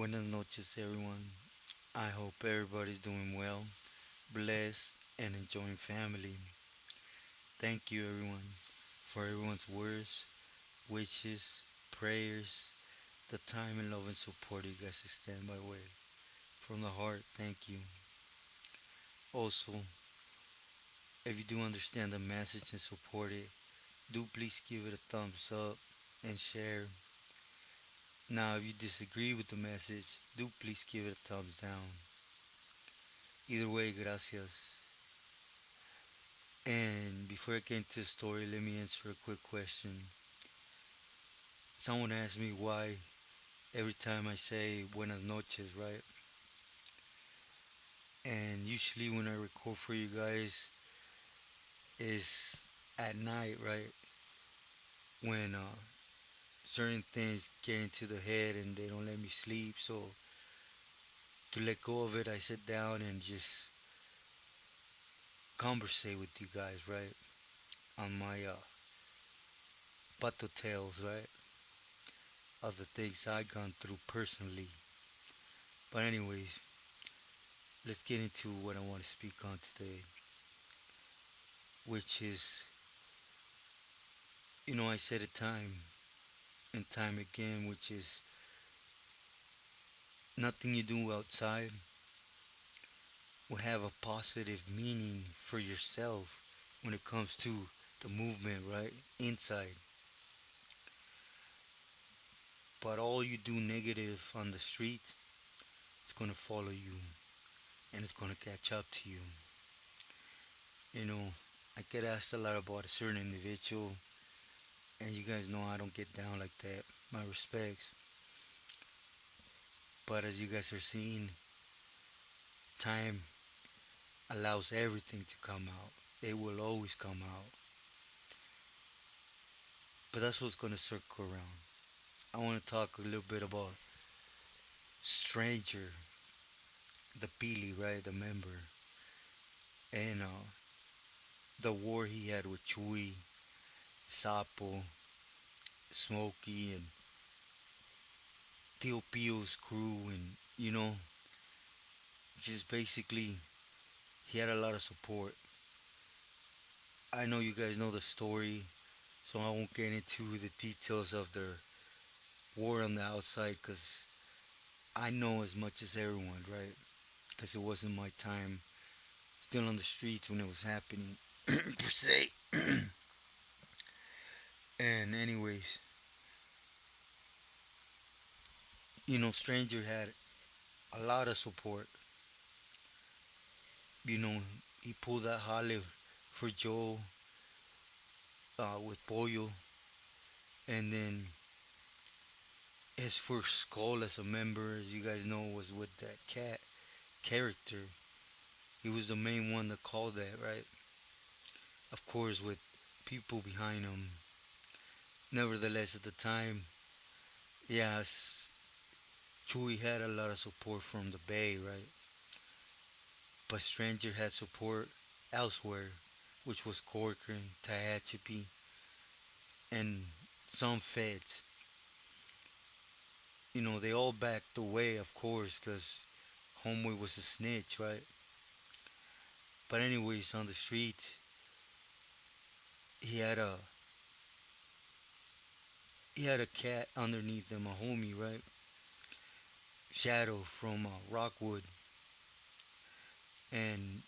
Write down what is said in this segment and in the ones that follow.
Buenas noches, everyone. I hope everybody's doing well, blessed, and enjoying family. Thank you, everyone, for everyone's words, wishes, prayers, the time and love and support you guys extend my way. From the heart, thank you. Also, if you do understand the message and support it, do please give it a thumbs up and share. Now, if you disagree with the message, do please give it a thumbs down. Either way, gracias. And before I get into the story, let me answer a quick question. Someone asked me why every time I say buenas noches, right? And usually when I record for you guys is at night, right? When certain things get into the head and they don't let me sleep. So to let go of it, I sit down and just conversate with you guys, right? On my pato tales, right? Of the things I've gone through personally. But anyways, let's get into what I want to speak on today, which is, I said it time and time again, which is nothing you do outside will have a positive meaning for yourself when it comes to the movement, right? Inside. But all you do negative on the street, it's gonna follow you and it's gonna catch up to you. You know, I get asked a lot about a certain individual, and you guys know I don't get down like that. My respects. But as you guys are seeing, time allows everything to come out. It will always come out. But that's what's going to circle around. I want to talk a little bit about Stranger, the Pili, right? The member. And the war he had with Chuy, Sapo, Smokey, and Tio Pio's crew. And, just basically, he had a lot of support. I know you guys know the story, so I won't get into the details of their war on the outside because I know as much as everyone, right? Because it wasn't my time still on the streets when it was happening, per se. And, anyways, Stranger had a lot of support. You know, he pulled that Hale for Joe with Pollo, and then his first call as a member, as you guys know, was with that cat character. He was the main one that called that, right? Of course, with people behind him. Nevertheless, at the time, yes, Chuy had a lot of support from the Bay, right? But Stranger had support elsewhere, which was Corcoran, Tehachapi, and some feds. They all backed away, of course, because Homeboy was a snitch, right? But anyways, on the streets, he had a he had a cat underneath him, a homie, right? Shadow from Rockwood, and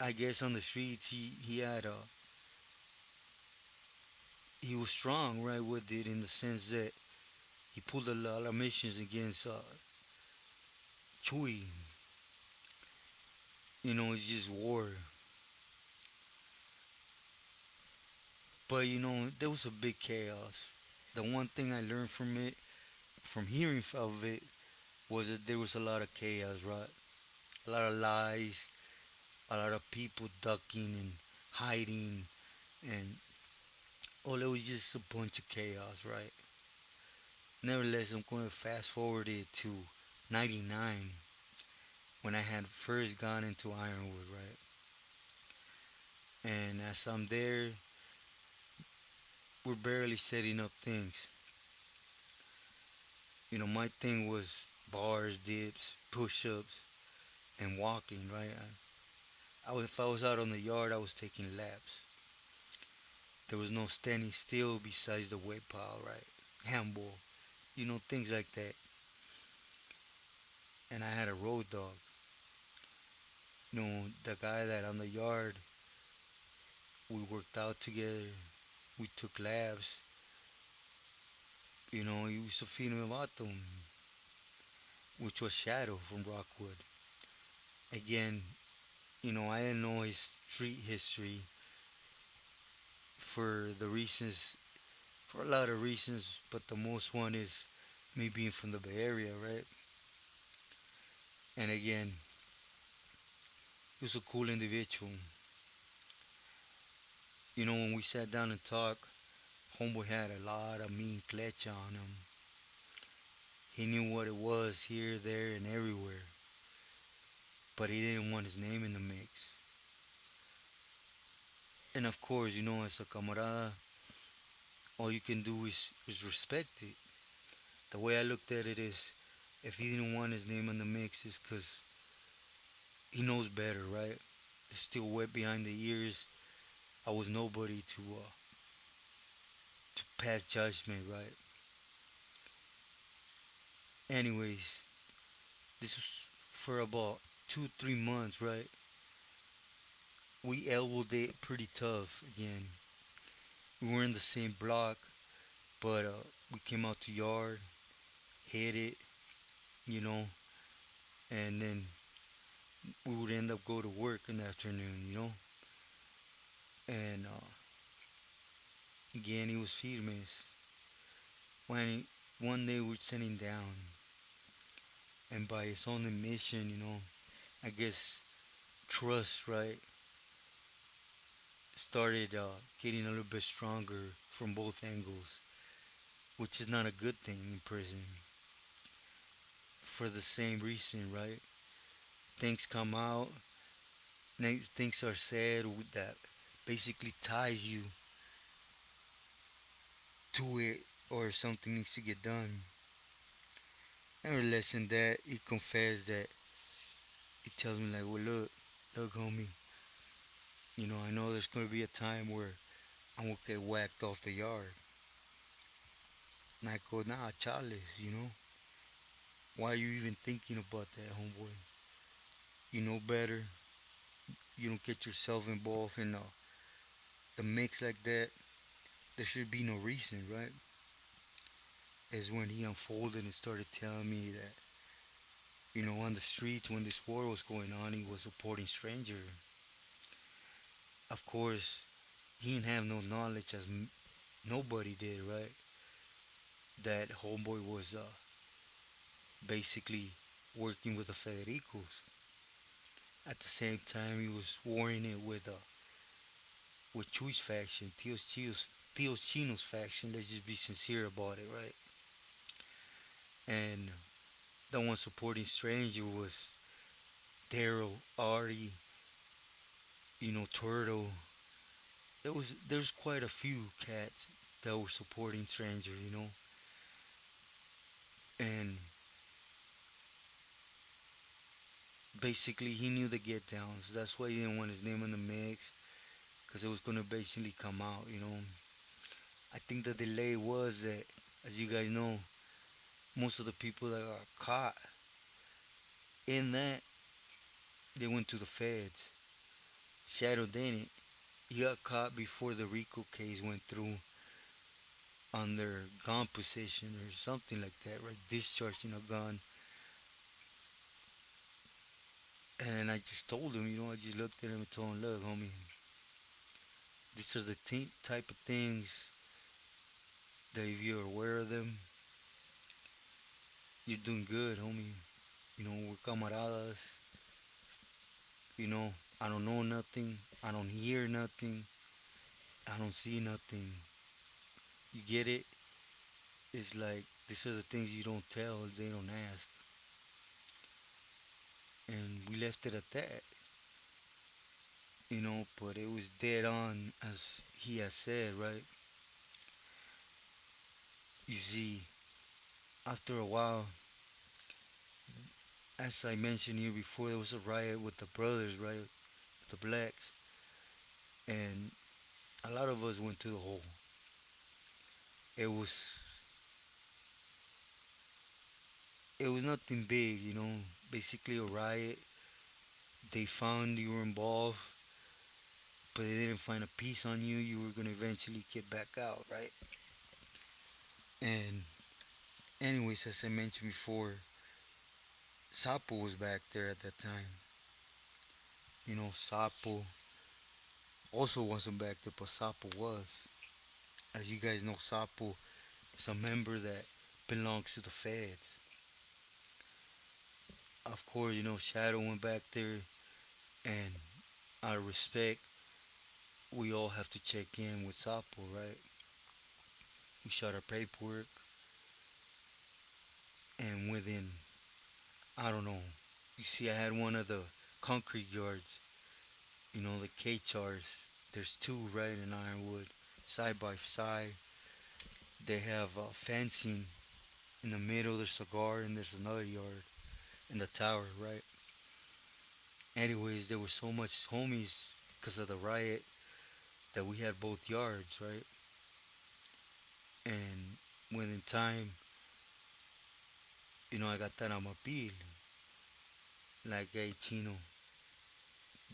I guess on the streets he was strong, right, with it in the sense that he pulled a lot of missions against Chuy. It's just war. But there was a big chaos. The one thing I learned from it, from hearing of it, was that there was a lot of chaos, right? A lot of lies, a lot of people ducking and hiding, and all it was just a bunch of chaos, right? Nevertheless, I'm going to fast forward it to '99 when I had first gone into Ironwood, right? And as I'm there, we're barely setting up things. My thing was bars, dips, push-ups, and walking. Right. If I was out on the yard, I was taking laps. There was no standing still besides the weight pile. Right. Handball. Things like that. And I had a road dog. The guy that on the yard, we worked out together. We took laps. He used to feed him about them, which was Shadow from Rockwood. Again, I didn't know his street history for the reasons, for a lot of reasons, but the most one is me being from the Bay Area, right? And again, he was a cool individual. When we sat down and talked, Homeboy had a lot of mean clecha on him. He knew what it was here, there, and everywhere, but he didn't want his name in the mix. And of course, as a camarada, all you can do is respect it. The way I looked at it is, if he didn't want his name in the mix, it's because he knows better, right? It's still wet behind the ears. I was nobody to pass judgment, right? Anyways, this was for about 2 3 months, right? We elbowed it pretty tough again. We were in the same block, but we came out to yard, hit it, you know, and then we would end up go to work in the afternoon. And again, he was feeding me. One day we're sitting down, and by his own admission, I guess trust, right, started getting a little bit stronger from both angles, which is not a good thing in prison. For the same reason, right? Things come out, things are said that basically ties you to it, or if something needs to get done. Nevertheless, in that, he confessed that he tells me, like, well, look, homie, I know there's going to be a time where I'm going to get whacked off the yard. And I go, nah, Charles, why are you even thinking about that, homeboy? You know better. You don't get yourself involved in the mix like that. There should be no reason, right? Is when he unfolded and started telling me that, on the streets when this war was going on, he was supporting stranger. Of course, he didn't have no knowledge, as nobody did, right? That homeboy was basically working with the Federicos. At the same time, he was warring it with Chuy's faction, Tio's Chino's faction. Let's just be sincere about it, right? And the one supporting Stranger was Daryl, Artie, Turtle. There's quite a few cats that were supporting Stranger, and basically he knew the get down, so that's why he didn't want his name in the mix, because it was gonna basically come out. I think the delay was that, as you guys know, most of the people that got caught in that, they went to the feds. Shadow didn't. He got caught before the Rico case went through on their gun possession or something like that, right? Discharging a gun. And I just told him, I just looked at him and told him, look, homie, these are the type of things that if you're aware of them, you're doing good, homie. We're camaradas. I don't know nothing. I don't hear nothing. I don't see nothing. You get it? It's like, these are the things you don't tell, they don't ask. And we left it at that. But it was dead on, as he has said, right? You see, after a while, as I mentioned here before, there was a riot with the brothers, right, with the blacks, and a lot of us went to the hole. It was it was nothing big, basically a riot. They found you were involved, but they didn't find a piece on you. You were gonna eventually get back out, right? And anyways, as I mentioned before, Sapo was back there at that time. Sapo also wasn't back there, but Sapo was. As you guys know, Sapo is a member that belongs to the feds. Of course, Shadow went back there, and out of respect, we all have to check in with Sapo, right? We shot our paperwork, and within, I don't know, you see, I had one of the concrete yards, the KHRs. There's two, right, in Ironwood, side by side. They have fencing in the middle. There's a guard, and there's another yard in the tower, right? Anyways, there were so much homies because of the riot that we had both yards, right? And when in time, I got that on my bill. Like, hey, Chino,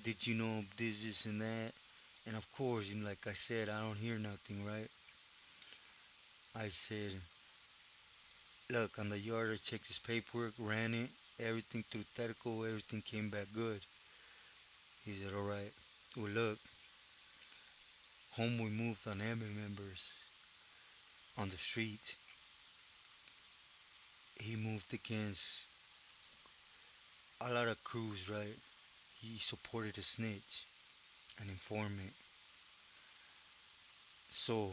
did you know this, and that? And of course, like I said, I don't hear nothing, right? I said, look, on the yard, I checked his paperwork, ran it, everything through Terco, everything came back good. He said, all right. Well, look, homeboy moved on MA members on the street. He moved against a lot of crews, right? He supported a snitch, an informant. So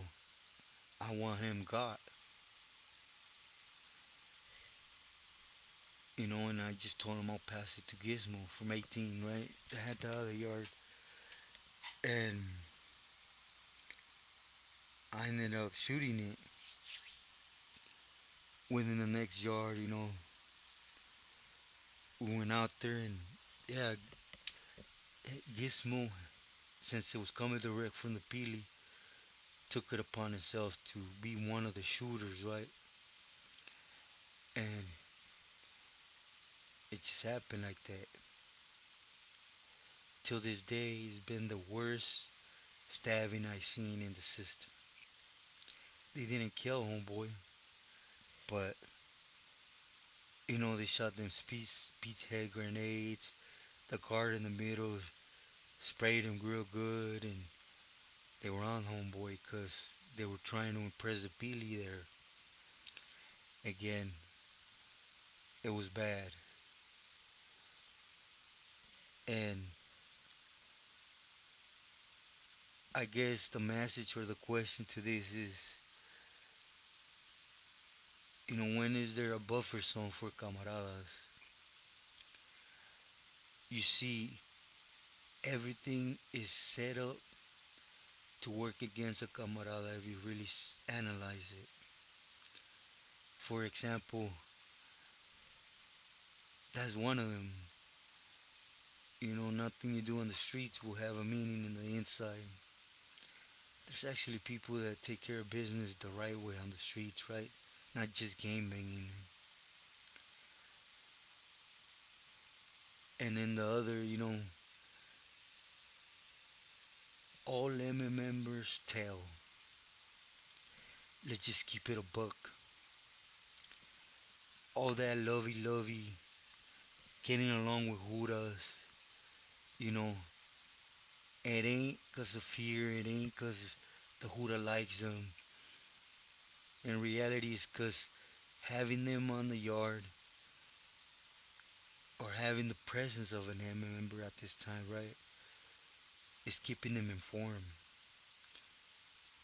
I want him got, and I just told him I'll pass it to Gizmo from 18, right? I had the other yard. And I ended up shooting it within the next yard, We went out there and, yeah, Gizmo, since it was coming direct from the Pili, took it upon himself to be one of the shooters, right? And it just happened like that. Till this day, it's been the worst stabbing I seen in the system. They didn't kill homeboy, but they shot them speed head grenades. The guard in the middle sprayed him real good, and they were on homeboy because they were trying to impress the Pili there. Again, it was bad. And I guess the message or the question to this is, when is there a buffer zone for camaradas? You see, everything is set up to work against a camarada if you really analyze it. For example, that's one of them. Nothing you do on the streets will have a meaning in the inside. There's actually people that take care of business the right way on the streets, right? Not just game banging. And then the other, all lemon members tell. Let's just keep it a buck. All that lovey, getting along with Judas, you know, it ain't because of fear, it ain't because the Huda likes them. In reality, it's because having them on the yard or having the presence of an M member at this time, right, is keeping them informed.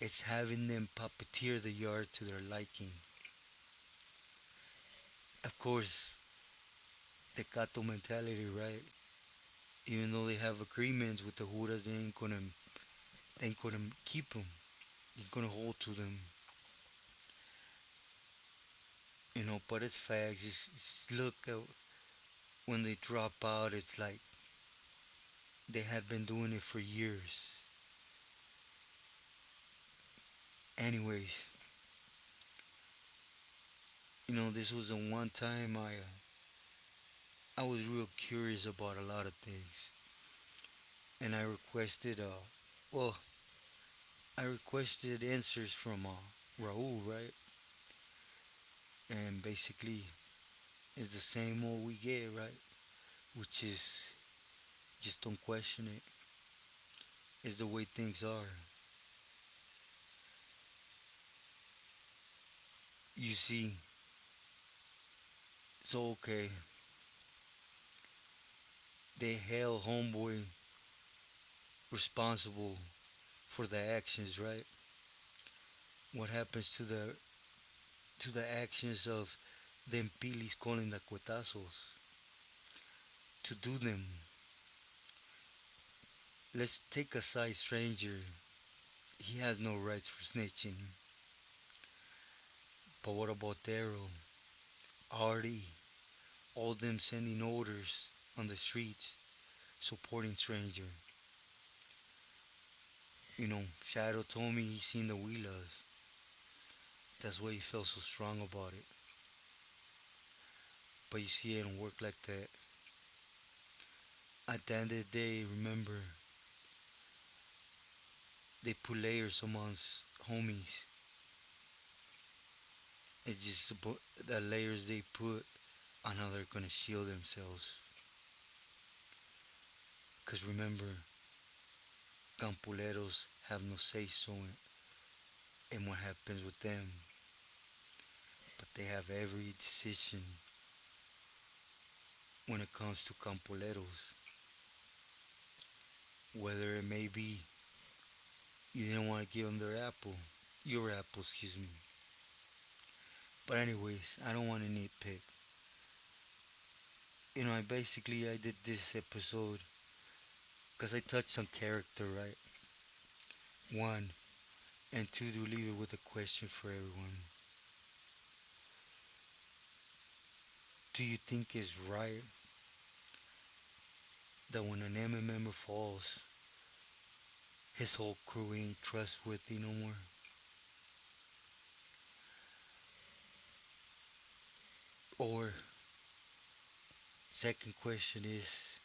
It's having them puppeteer the yard to their liking. Of course, the Cato mentality, right? Even though they have agreements with the Judas, they ain't gonna keep them. They're gonna hold to them. But it's facts. Just look at when they drop out, it's like they have been doing it for years. Anyways, this was the one time I was real curious about a lot of things, and well, I requested answers from Raul, right? And basically, it's the same old we get, right? Which is just don't question it. It's the way things are. You see, so okay, they held homeboy responsible for the actions, right? What happens to the actions of them pilis calling the cuetazos to do them? Let's take aside stranger. He has no rights for snitching. But what about Daryl, Artie, all them sending orders on the streets, supporting stranger? Shadow told me he seen the wheelers. That's why he felt so strong about it. But you see, it don't work like that. At the end of the day, remember, they put layers amongst homies. It's just the layers they put on how they're gonna shield themselves. Cause remember, Campuleros have no say so in what happens with them, but they have every decision when it comes to Campuleros. Whether it may be you didn't want to give them your apple, excuse me. But anyways, I don't want to nitpick. I did this episode because I touched on character, right? One, and two, to leave it with a question for everyone. Do you think it's right that when an M member falls, his whole crew ain't trustworthy no more? Or, second question is,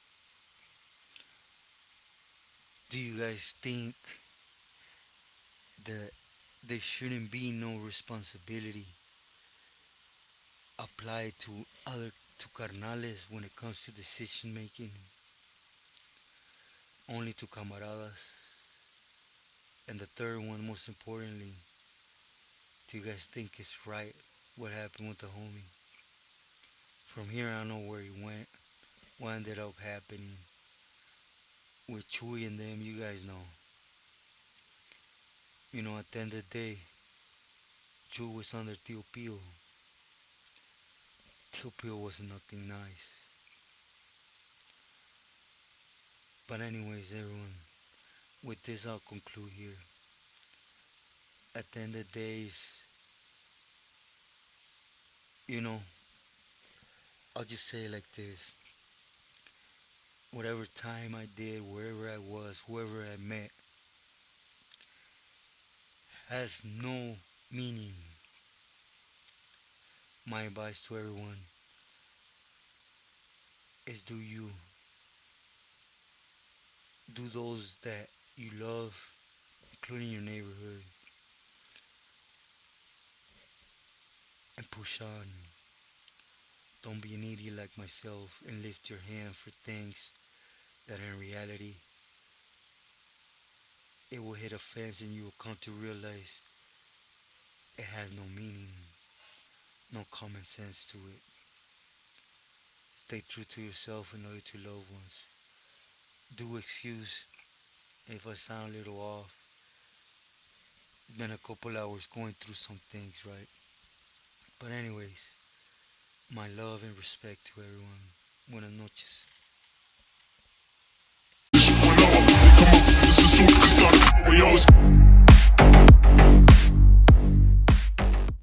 do you guys think that there shouldn't be no responsibility applied to carnales when it comes to decision making, only to camaradas? And the third one, most importantly, do you guys think it's right what happened with the homie? From here, I don't know where he went, what ended up happening with Chuy and them. You guys know. At the end of the day, Chuy was under Tio Pio. Tio Pio was nothing nice. But anyways, everyone, with this I'll conclude here. At the end of the day, you know, I'll just say it like this. Whatever time I did, wherever I was, whoever I met, has no meaning. My advice to everyone is do those that you love, including your neighborhood, and push on. Don't be an idiot like myself and lift your hand for things that in reality it will hit a fence and you will come to realize it has no meaning, no common sense to it. Stay true to yourself and loyal to loved ones. Do excuse if I sound a little off. It's been a couple hours going through some things, right? But anyways, my love and respect to everyone. Buenas noches.